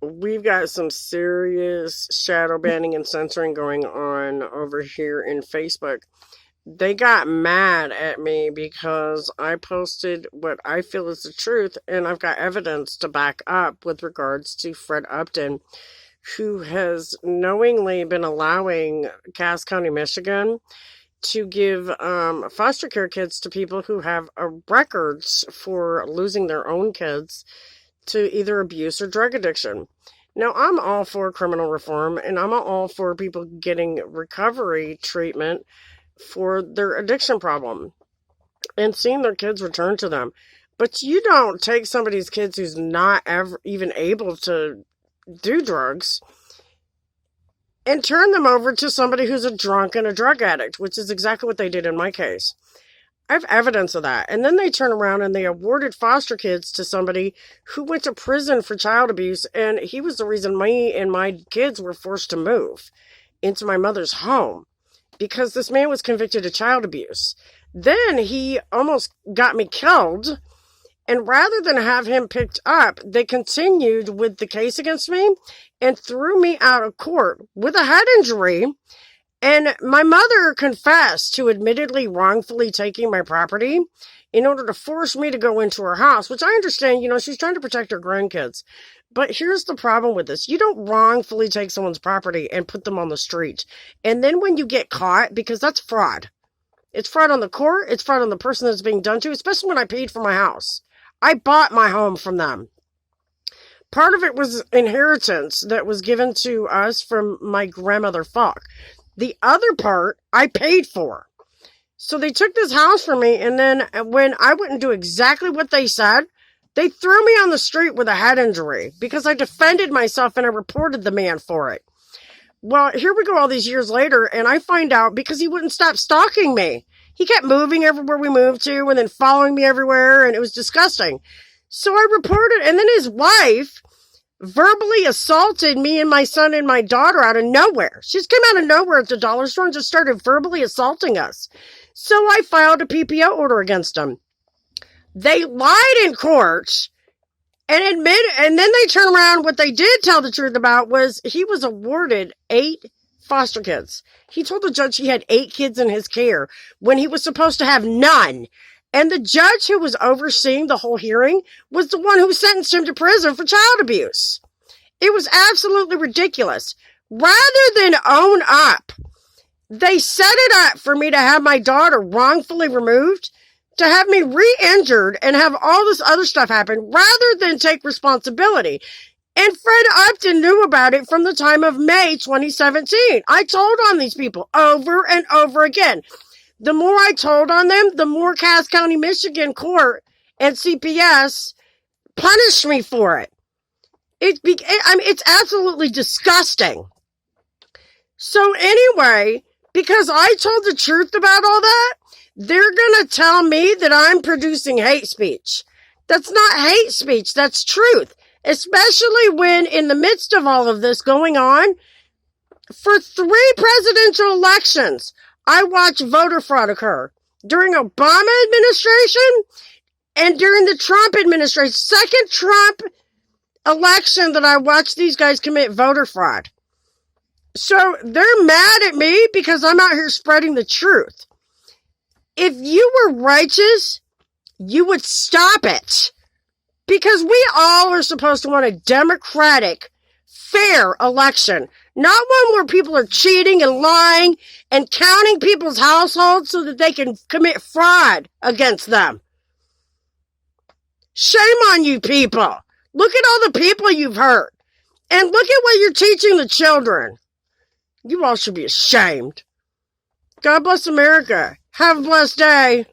we've got some serious shadow banning and censoring going on over here in Facebook. They got mad at me because I posted what I feel is the truth, and I've got evidence to back up with regards to Fred Upton, who has knowingly been allowing Cass County, Michigan, to give foster care kids to people who have records for losing their own kids to either abuse or drug addiction. Now, I'm all for criminal reform, and I'm all for people getting recovery treatment for their addiction problem and seeing their kids return to them. But you don't take somebody's kids who's not ever even able to do drugs and turn them over to somebody who's a drunk and a drug addict, which is exactly what they did in my case. I have evidence of that. And then they turn around and they awarded foster kids to somebody who went to prison for child abuse, and he was the reason me and my kids were forced to move into my mother's home because this man was convicted of child abuse. Then he almost got me killed, and rather than have him picked up, they continued with the case against me and threw me out of court with a head injury. And my mother confessed to admittedly wrongfully taking my property in order to force me to go into her house, which I understand, she's trying to protect her grandkids. But here's the problem with this. You don't wrongfully take someone's property and put them on the street. And then when you get caught, because that's fraud. It's fraud on the court. It's fraud on the person that's being done to, especially when I paid for my house. I bought my home from them. Part of it was inheritance that was given to us from my grandmother Falk. The other part, I paid for. So they took this house from me, and then when I wouldn't do exactly what they said, they threw me on the street with a head injury because I defended myself and I reported the man for it. Well, here we go all these years later, and I find out because he wouldn't stop stalking me. He kept moving everywhere we moved to and then following me everywhere, and it was disgusting. So I reported, and then his wife verbally assaulted me and my son and my daughter out of nowhere. She just came out of nowhere at the dollar store and just started verbally assaulting us. So I filed a PPO order against them. They lied in court and then they turn around. What they did tell the truth about was he was awarded 8 foster kids. He told the judge he had 8 kids in his care when he was supposed to have none. And the judge who was overseeing the whole hearing was the one who sentenced him to prison for child abuse. It was absolutely ridiculous. Rather than own up, they set it up for me to have my daughter wrongfully removed, to have me re-injured and have all this other stuff happen, rather than take responsibility. And Fred Upton knew about it from the time of May 2017. I told on these people over and over again. The more I told on them, the more Cass County, Michigan court and CPS punished me for it. It's absolutely disgusting. So anyway, because I told the truth about all that, they're going to tell me that I'm producing hate speech. That's not hate speech. That's truth. Especially when in the midst of all of this going on, for 3 presidential elections, I watched voter fraud occur during Obama administration and during the Trump administration. Second Trump election that I watched these guys commit voter fraud. So they're mad at me because I'm out here spreading the truth. If you were righteous, you would stop it. Because we all are supposed to want a democratic, fair election. Not one where people are cheating and lying and counting people's households so that they can commit fraud against them. Shame on you people. Look at all the people you've hurt. And look at what you're teaching the children. You all should be ashamed. God bless America. Have a blessed day.